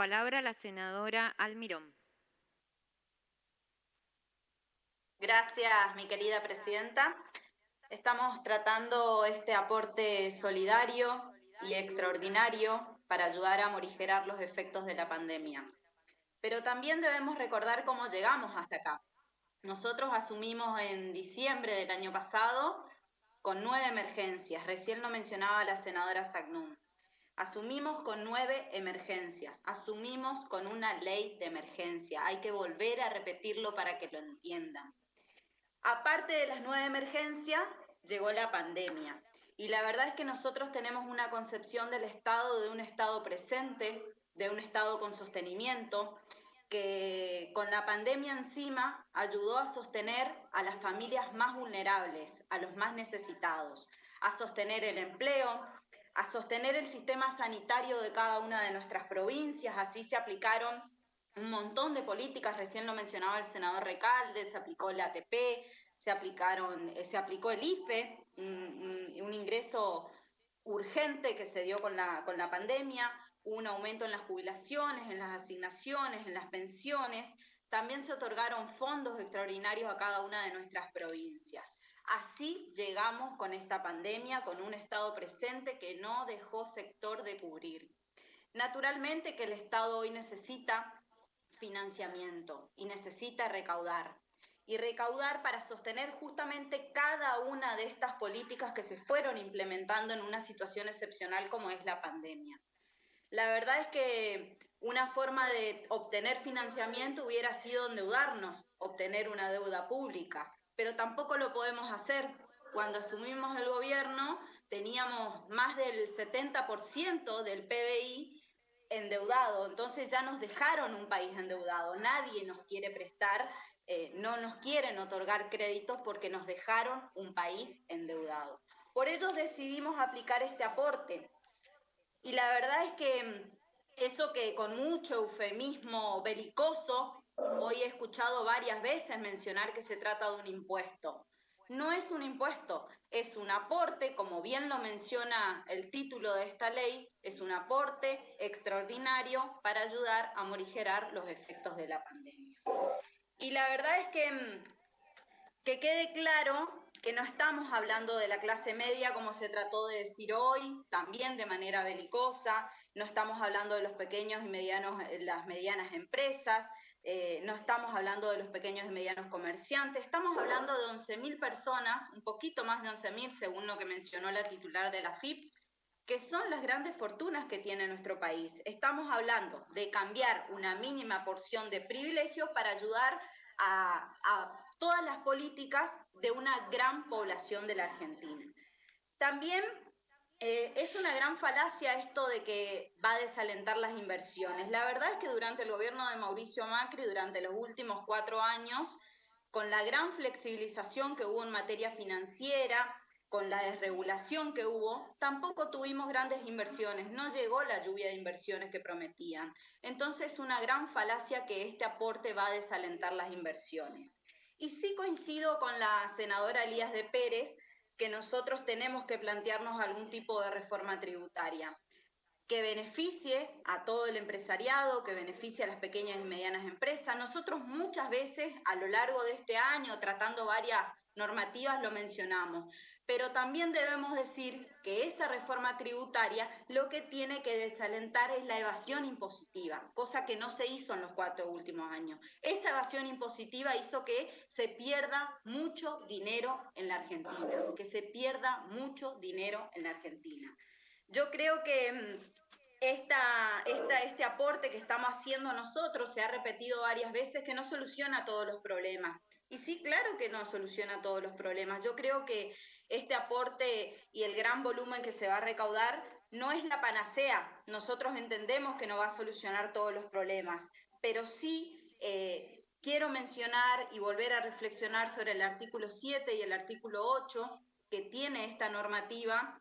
palabra a la senadora Almirón. Gracias, mi querida presidenta. Estamos tratando este aporte solidario y extraordinario para ayudar a morigerar los efectos de la pandemia. Pero también debemos recordar cómo llegamos hasta acá. Nosotros asumimos en diciembre del año pasado con 9 emergencias. Recién lo mencionaba la senadora Sagnum. Asumimos con 9 emergencias, asumimos con una ley de emergencia. Hay que volver a repetirlo para que lo entiendan. Aparte de las 9 emergencias, llegó la pandemia. Y la verdad es que nosotros tenemos una concepción del Estado, de un Estado presente, de un Estado con sostenimiento, que con la pandemia encima ayudó a sostener a las familias más vulnerables, a los más necesitados, a sostener el empleo, a sostener el sistema sanitario de cada una de nuestras provincias. Así se aplicaron un montón de políticas, recién lo mencionaba el senador Recalde, se aplicó el ATP, se aplicó el IFE, un ingreso urgente que se dio con la pandemia, un aumento en las jubilaciones, en las asignaciones, en las pensiones. También se otorgaron fondos extraordinarios a cada una de nuestras provincias. Así llegamos con esta pandemia, con un Estado presente que no dejó sector de cubrir. Naturalmente que el Estado hoy necesita financiamiento y necesita recaudar. Y recaudar para sostener justamente cada una de estas políticas que se fueron implementando en una situación excepcional como es la pandemia. La verdad es que una forma de obtener financiamiento hubiera sido endeudarnos, obtener una deuda pública, pero tampoco lo podemos hacer. Cuando asumimos el gobierno teníamos más del 70% del PBI endeudado, entonces ya nos dejaron un país endeudado, nadie nos quiere prestar, no nos quieren otorgar créditos porque nos dejaron un país endeudado. Por ello decidimos aplicar este aporte. Y la verdad es que eso que con mucho eufemismo belicoso, hoy he escuchado varias veces mencionar que se trata de un impuesto. No es un impuesto, es un aporte, como bien lo menciona el título de esta ley, es un aporte extraordinario para ayudar a morigerar los efectos de la pandemia. Y la verdad es que quede claro que no estamos hablando de la clase media como se trató de decir hoy, también de manera belicosa, no estamos hablando de los pequeños y medianos, las medianas empresas, no estamos hablando de los pequeños y medianos comerciantes, estamos hablando de 11.000 personas, un poquito más de 11.000 según lo que mencionó la titular de la AFIP, que son las grandes fortunas que tiene nuestro país. Estamos hablando de cambiar una mínima porción de privilegios para ayudar a todas las políticas de una gran población de la Argentina. También es una gran falacia esto de que va a desalentar las inversiones. La verdad es que durante el gobierno de Mauricio Macri, durante los últimos 4 años, con la gran flexibilización que hubo en materia financiera, con la desregulación que hubo, tampoco tuvimos grandes inversiones, no llegó la lluvia de inversiones que prometían. Entonces, una gran falacia que este aporte va a desalentar las inversiones. Y sí coincido con la senadora Elías de Pérez que nosotros tenemos que plantearnos algún tipo de reforma tributaria que beneficie a todo el empresariado, que beneficie a las pequeñas y medianas empresas. Nosotros muchas veces a lo largo de este año, tratando varias normativas, lo mencionamos, pero también debemos decir que esa reforma tributaria lo que tiene que desalentar es la evasión impositiva, cosa que no se hizo en los 4 últimos años. Esa evasión impositiva hizo que se pierda mucho dinero en la Argentina, que se pierda mucho dinero en la Argentina. Yo creo que este aporte que estamos haciendo nosotros se ha repetido varias veces que no soluciona todos los problemas. Y sí, claro que no soluciona todos los problemas. Yo creo que este aporte y el gran volumen que se va a recaudar no es la panacea. Nosotros entendemos que no va a solucionar todos los problemas, pero sí quiero mencionar y volver a reflexionar sobre el artículo 7 y el artículo 8 que tiene esta normativa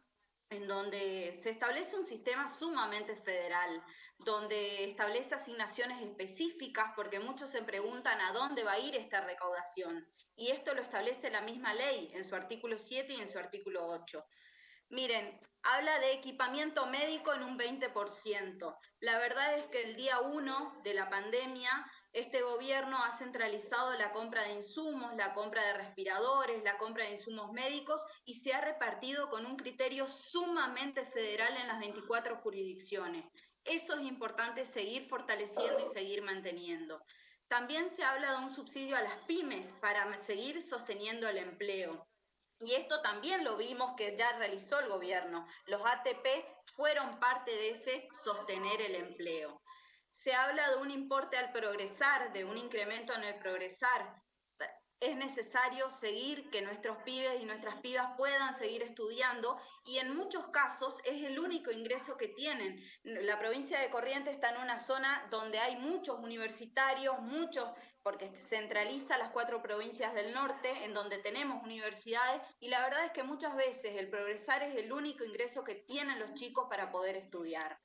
en donde se establece un sistema sumamente federal, donde establece asignaciones específicas, porque muchos se preguntan a dónde va a ir esta recaudación. Y esto lo establece la misma ley en su artículo 7 y en su artículo 8. Miren, habla de equipamiento médico en un 20%. La verdad es que el día 1 de la pandemia, este gobierno ha centralizado la compra de insumos, la compra de respiradores, la compra de insumos médicos y se ha repartido con un criterio sumamente federal en las 24 jurisdicciones. Eso es importante seguir fortaleciendo y seguir manteniendo. También se habla de un subsidio a las pymes para seguir sosteniendo el empleo. Y esto también lo vimos que ya realizó el gobierno. Los ATP fueron parte de ese sostener el empleo. Se habla de un importe al progresar, de un incremento en el progresar. Es necesario seguir que nuestros pibes y nuestras pibas puedan seguir estudiando y en muchos casos es el único ingreso que tienen. La provincia de Corrientes está en una zona donde hay muchos universitarios, muchos, porque centraliza las 4 provincias del norte, en donde tenemos universidades, y la verdad es que muchas veces el progresar es el único ingreso que tienen los chicos para poder estudiar.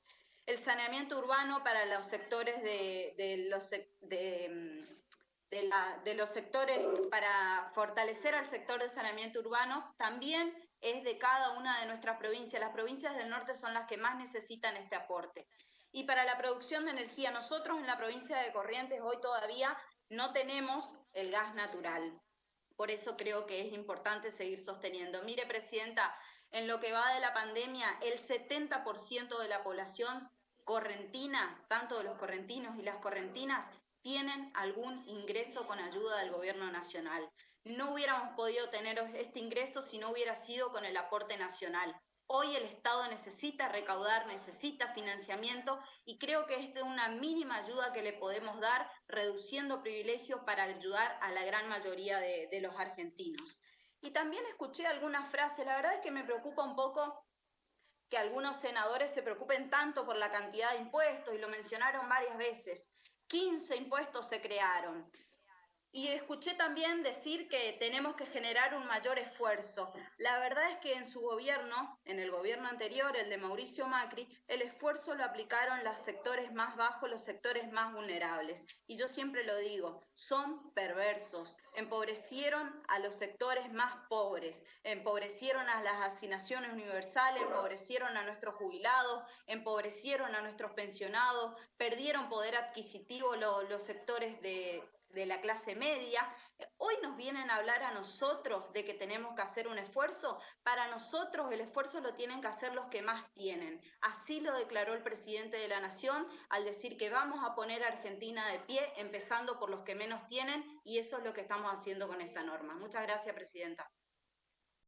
El saneamiento urbano para los sectores de los sectores, para fortalecer al sector de saneamiento urbano, también es de cada una de nuestras provincias. Las provincias del norte son las que más necesitan este aporte. Y para la producción de energía, nosotros en la provincia de Corrientes hoy todavía no tenemos el gas natural. Por eso creo que es importante seguir sosteniendo. Mire, Presidenta, en lo que va de la pandemia, el 70% de la población correntina, tanto de los correntinos y las correntinas, tienen algún ingreso con ayuda del gobierno nacional. No hubiéramos podido tener este ingreso si no hubiera sido con el aporte nacional. Hoy el Estado necesita recaudar, necesita financiamiento y creo que esta es una mínima ayuda que le podemos dar, reduciendo privilegios para ayudar a la gran mayoría de los argentinos. Y también escuché algunas frases, la verdad es que me preocupa un poco que algunos senadores se preocupen tanto por la cantidad de impuestos, y lo mencionaron varias veces. 15 impuestos se crearon. Y escuché también decir que tenemos que generar un mayor esfuerzo. La verdad es que en su gobierno, en el gobierno anterior, el de Mauricio Macri, el esfuerzo lo aplicaron los sectores más bajos, los sectores más vulnerables. Y yo siempre lo digo, son perversos. Empobrecieron a los sectores más pobres, empobrecieron a las asignaciones universales, empobrecieron a nuestros jubilados, empobrecieron a nuestros pensionados, perdieron poder adquisitivo los sectores de la clase media. Hoy nos vienen a hablar a nosotros de que tenemos que hacer un esfuerzo. Para nosotros el esfuerzo lo tienen que hacer los que más tienen. Así lo declaró el presidente de la Nación al decir que vamos a poner a Argentina de pie, empezando por los que menos tienen, y eso es lo que estamos haciendo con esta norma. Muchas gracias, Presidenta.